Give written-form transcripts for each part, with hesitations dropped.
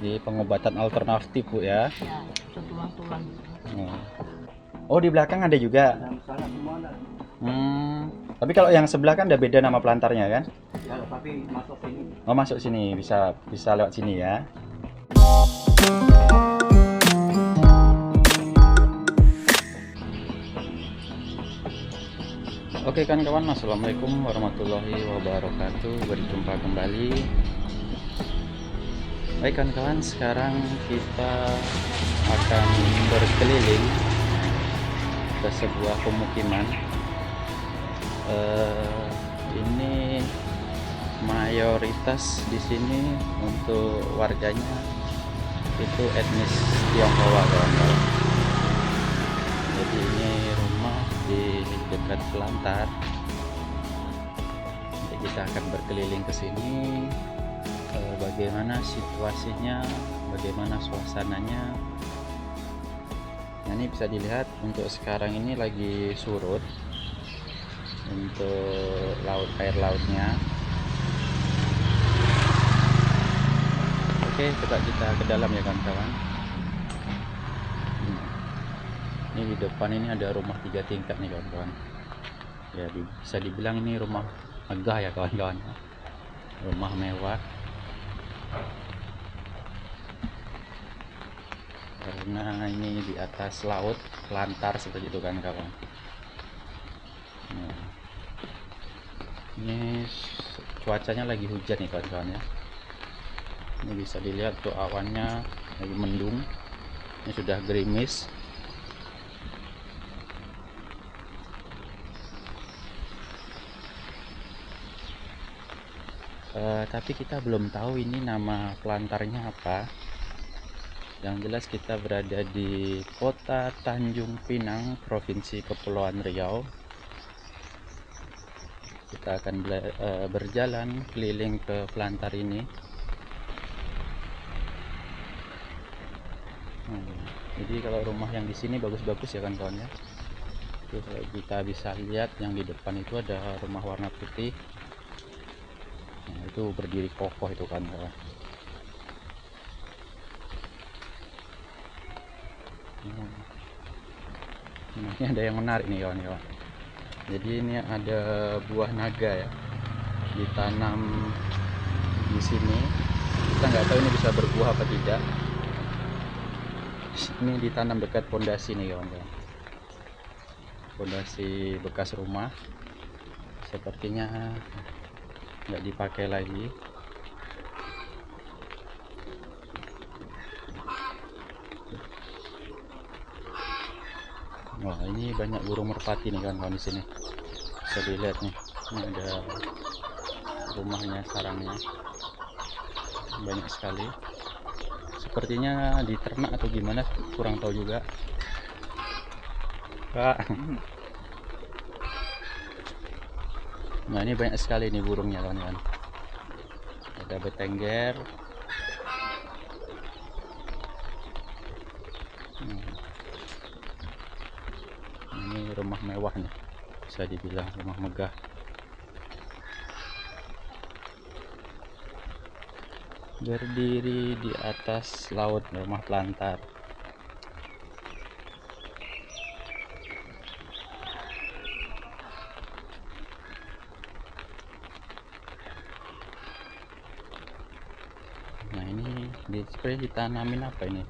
Di pengobatan alternatif Bu ya. Ya, tulang-tulang. Oh di belakang ada juga. Sana semua ada. Tapi kalau yang sebelah kan udah beda nama pelantarnya kan? Ya, tapi masuk sini. Oh masuk sini, bisa lewat sini ya. Oke kan kawan, assalamualaikum warahmatullahi wabarakatuh. Berjumpa kembali. Baik kan kawan, sekarang kita akan berkeliling ke sebuah pemukiman. Ini mayoritas di sini untuk warganya itu etnis Tionghoa kawan-kawan. Jadi ini rumah di dekat Pelantar. Jadi kita akan berkeliling ke sini, bagaimana situasinya, bagaimana suasananya. Nah, ini bisa dilihat untuk sekarang ini lagi surut untuk air lautnya. Oke, coba kita ke dalam ya kawan-kawan. Ini di depan ini ada rumah 3 tingkat nih kawan-kawan. Ya bisa dibilang ini rumah megah ya kawan-kawan. Rumah mewah. Karena ini di atas laut, Pelantar seperti itu kan kawan. Nah, ini cuacanya lagi hujan nih kawan-kawan ya. Ini bisa dilihat tuh awannya lagi mendung. Ini sudah gerimis. Tapi kita belum tahu ini nama pelantarnya apa. Yang jelas kita berada di kota Tanjung Pinang, Provinsi Kepulauan Riau. Kita akan berjalan keliling ke pelantar ini. Jadi kalau rumah yang di sini bagus-bagus ya kan kawan ya. Kita bisa lihat yang di depan itu ada rumah warna putih. Nah, itu berdiri kokoh itu kan kawan. Nah, ini ada yang menarik nih kawan-kawan. Jadi ini ada buah naga ya, ditanam di sini. Kita nggak tahu ini bisa berbuah apa tidak. Ini ditanam dekat pondasi nih kawan-kawan. Pondasi bekas rumah. Sepertinya nggak dipakai lagi. Wah, ini banyak burung merpati nih kawan-kawan di sini. Bisa dilihat nih. Ini ada rumahnya, sarangnya. Banyak sekali. Sepertinya diternak atau gimana, kurang tahu juga. Kak. Nah, ini banyak sekali nih burungnya kawan-kawan. Ada betengger. Ini rumah mewah nih, bisa dibilang rumah megah. Berdiri di atas laut, rumah Pelantar. Nah ini ditanamin apa ini?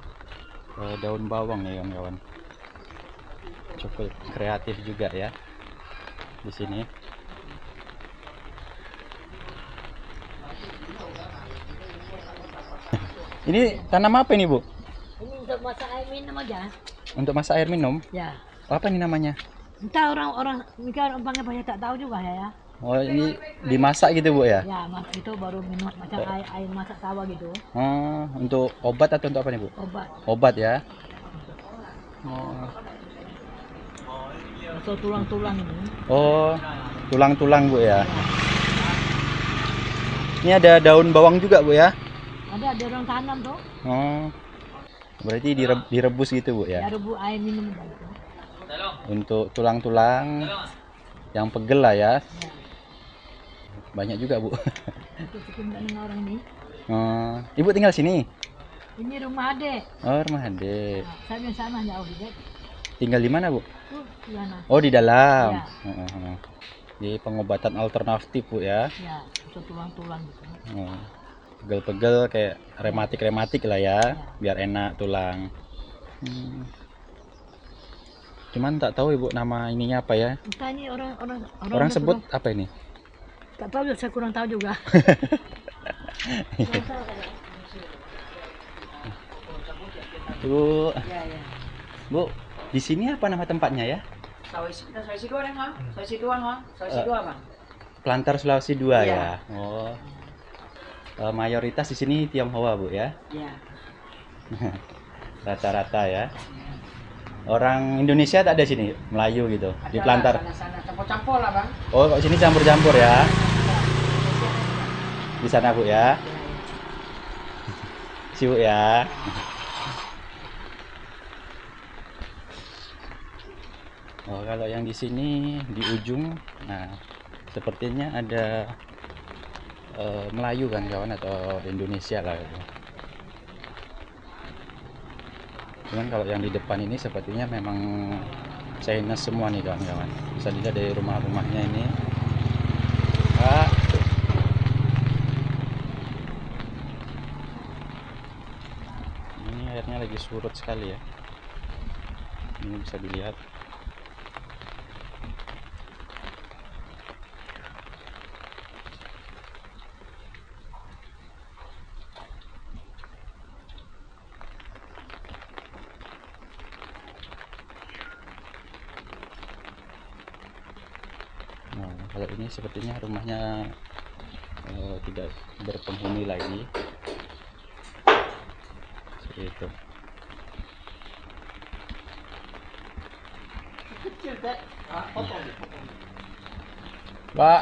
Daun bawang ya kawan-kawan. Cukup kreatif juga ya di sini. Ini tanam apa ini Bu? Ini untuk masak air minum aja. Untuk masak air minum? Ya. Apa ini namanya? Entah orang panggil banyak tak tahu juga ya. Oh ini dimasak gitu Bu ya? Ya, itu baru minum macam air masak sawah gitu. Oh, untuk obat atau untuk apa nih Bu? Obat. Obat ya? Oh. Atau tulang-tulang ini. Oh, tulang-tulang Bu ya. Ini ada daun bawang juga Bu ya? Ada orang tanam tuh. Oh, berarti direbus gitu Bu ya? Ya, rebus air minum gitu. Untuk tulang-tulang yang pegel lah ya. Banyak juga Bu. Untuk sekian orang ini. Ibu tinggal sini? Ini rumah adek. Oh, rumah adik. Nah, saya yang sana jauh juga. Tinggal di mana, Bu? Tuh, di sana. Oh, di dalam. Iya. Heeh. Di pengobatan alternatif, Bu ya. Ya, itu tulang-tulang gitu. Oh. Pegel-pegel kayak rematik lah ya, biar enak tulang. Cuman tak tahu Ibu nama ininya apa ya. Entah ini Orang sebut apa ini? Tak tahu, saya kurang tahu juga. Bu, Ya, ya. Bu, di sini apa nama tempatnya ya? Sulawesi dua kan, Bang? Sulawesi dua, Bang? Sulawesi dua, Bang? Pelantar Sulawesi 2 Iya. ya. Oh. Mayoritas di sini Tionghoa, Bu ya. Iya. Rata-rata ya. Orang Indonesia tak ada sini, Melayu gitu. Di Pelantar. Sana campur-campur lah, Bang. Oh, kok sini campur-campur ya. Di sana, Bu ya. Si Bu ya. Oh, kalau yang di sini di ujung, nah sepertinya ada Melayu kan kawan, atau Indonesia lah gitu. Cuman kalau yang di depan ini sepertinya memang Chinese semua nih kawan-kawan. Bisa dilihat dari rumah-rumahnya ini. Ah. Ini airnya lagi surut sekali ya. Ini bisa dilihat. Nah, kalau ini sepertinya rumahnya tidak berpenghuni lagi. Seperti itu. Pak,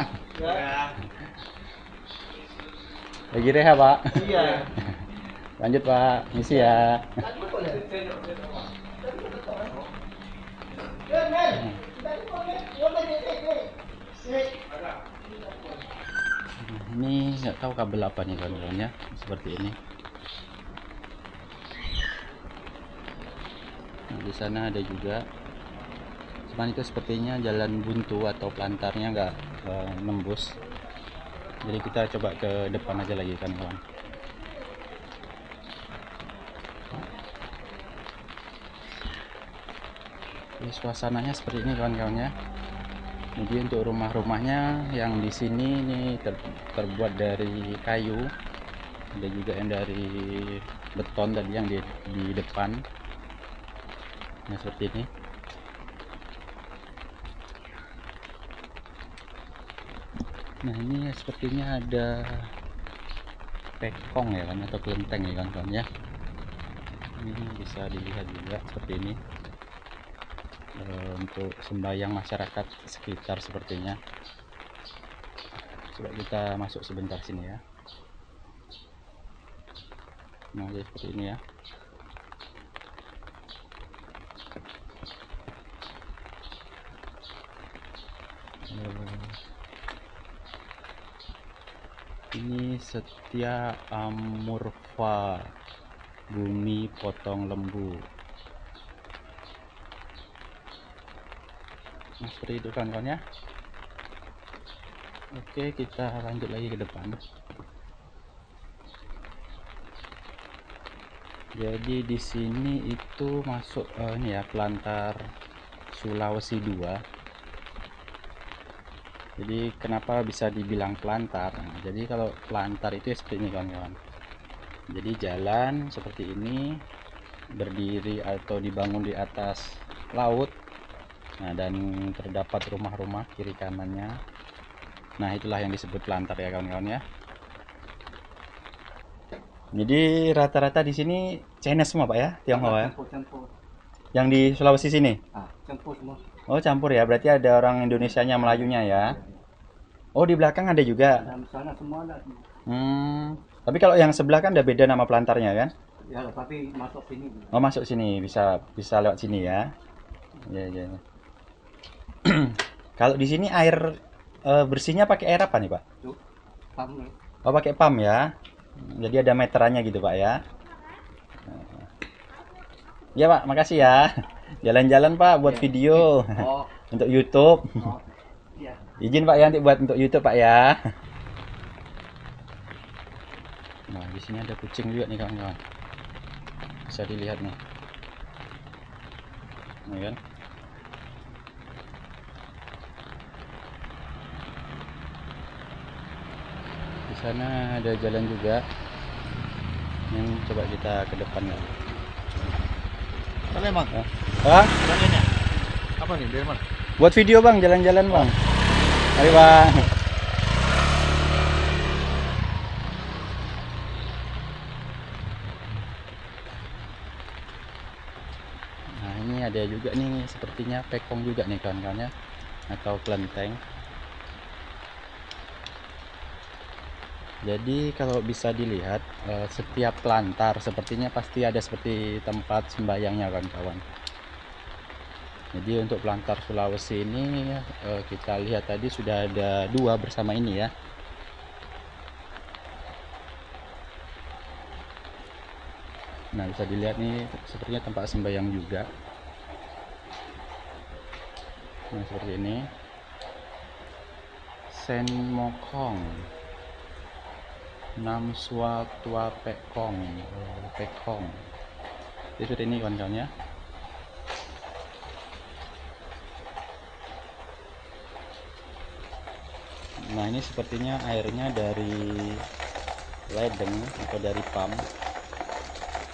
lagi rehat Pak. Iya. Lanjut Pak, misi ya. Ini nggak tahu kabel apa nih kawan-kawan ya, seperti ini. Nah, di sana ada juga. Cuman itu sepertinya jalan buntu atau pelantarnya nggak nembus. Jadi kita coba ke depan aja lagi kan kawan. Ini suasananya seperti ini kawan-kawan ya. Jadi untuk rumah-rumahnya yang di sini ini terbuat dari kayu. Ada juga yang dari beton tadi yang di depan. Nah seperti ini. Nah ini sepertinya ada pekong ya kan, atau kelenteng ya kawan-kawan ya. Ini bisa dilihat juga seperti ini. Untuk sembahyang masyarakat sekitar sepertinya. Coba kita masuk sebentar sini ya. Nah jadi seperti ini ya. Ini Setia Amurfa, Bumi Potong Lembu. Nah seperti itu kawan-kawan ya. Oke, kita lanjut lagi ke depan. Jadi di sini itu masuk ini ya, Pelantar Sulawesi 2. Jadi kenapa bisa dibilang pelantar? Nah, jadi kalau pelantar itu ya seperti ini kawan-kawan. Jadi jalan seperti ini, berdiri atau dibangun di atas laut. Nah, dan terdapat rumah-rumah kiri kanannya. Nah, itulah yang disebut pelantar ya kawan-kawan ya. Jadi rata-rata di sini Chinese semua Pak ya, Tionghoa ya. Campur-campur. Yang di Sulawesi sini. Campur semua. Oh, campur ya. Berarti ada orang Indonesianya, Melayunya ya. Oh, di belakang ada juga. Dalam sana semua ada. Tapi kalau yang sebelah kan ada beda nama pelantarnya kan? Ya, tapi masuk sini. Oh, masuk sini, bisa lewat sini ya. Ya, ya. Kalau di sini air bersihnya pakai air apa nih, Pak? Tuh, pam nih. Oh, pakai pam ya. Jadi ada meterannya gitu, Pak ya. Ya Pak, makasih ya. Jalan-jalan Pak buat Ya. video Oh, untuk YouTube. oh. Ya. Izin Pak ya nanti buat untuk YouTube Pak ya. Nah, di sini ada kucing juga nih kawan-kawan. Bisa dilihat nih. Nah, kan? Di sana ada jalan juga. Ini coba kita ke depan ya. Mana emang? Bang, Jalannya? Apa nih? Dari mana? buat video Bang, jalan-jalan Bang. Mari Bang. Nah, ini ada juga nih sepertinya pekong juga nih kawan-kawan ya. Atau kelenteng. Jadi kalau bisa dilihat setiap pelantar sepertinya pasti ada seperti tempat sembayangnya kawan-kawan. Jadi untuk pelantar Sulawesi ini kita lihat tadi sudah ada 2 bersama ini ya. Nah, bisa dilihat nih sepertinya tempat sembayang juga. Nah, seperti ini. Sen Mokong. Nam Swa Tua Pekong. Pekong. Jadi seperti ini kawan-kawan ya. Nah, ini sepertinya airnya dari ledeng atau dari pump.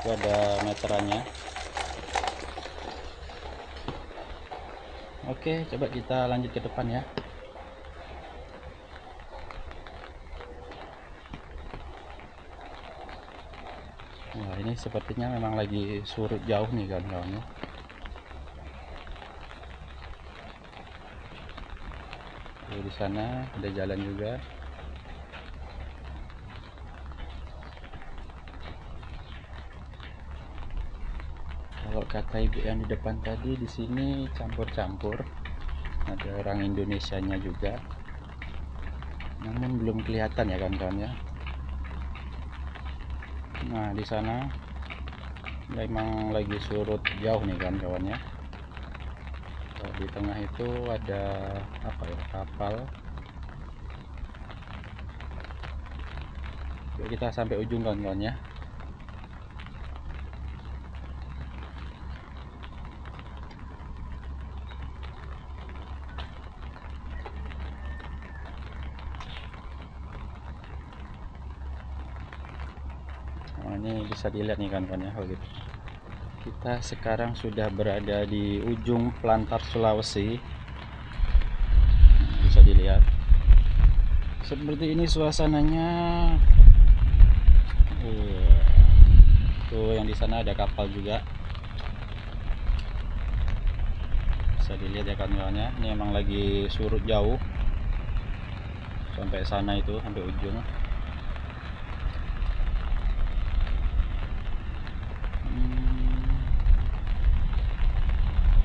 Itu ada meterannya. Oke, coba kita lanjut ke depan ya. Wah, ini sepertinya memang lagi surut jauh nih kawan-kawan ya. Di sana ada jalan juga. Kalau kata ibu yang di depan tadi, di sini campur-campur. Ada orang Indonesianya juga. Namun belum kelihatan ya kawan-kawan ya. Nah, di sana memang lagi surut jauh nih kawan-kawan ya. Di tengah itu ada apa ya, kapal. Yuk kita sampai ujung kawan-kawan ya. Nah, ini bisa dilihat nih kawan-kawan ya, gitu. Kita sekarang sudah berada di ujung pelantar Sulawesi. Bisa dilihat. Seperti ini suasananya. Tuh yang di sana ada kapal juga. Bisa dilihat ya kawan-kawan ya. Ini emang lagi surut jauh. Sampai sana itu, sampai ujung.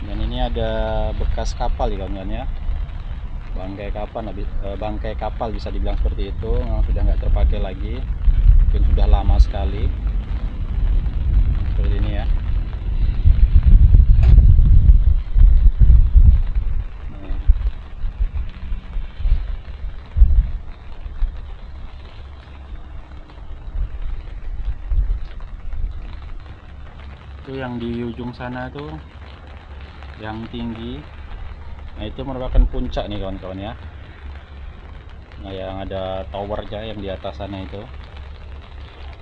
Dan ini ada bekas kapal ya kawan-kawan ya. Bangkai kapal bisa dibilang seperti itu. Memang sudah nggak terpakai lagi. Mungkin sudah lama sekali. Seperti ini ya. Itu yang di ujung sana tuh yang tinggi. Nah, itu merupakan puncak nih kawan-kawan ya. Nah, yang ada towernya yang di atas sana itu.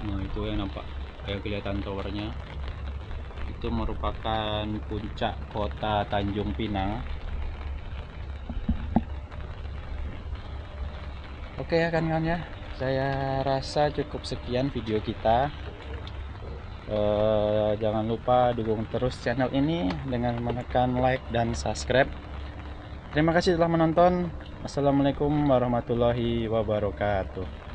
Nah, itu yang nampak, kayak kelihatan towernya. Itu merupakan puncak kota Tanjung Pinang. Oke ya kawan-kawan ya. Saya rasa cukup sekian video kita. Jangan lupa dukung terus channel ini dengan menekan like dan subscribe. Terima kasih telah menonton. Assalamualaikum warahmatullahi wabarakatuh.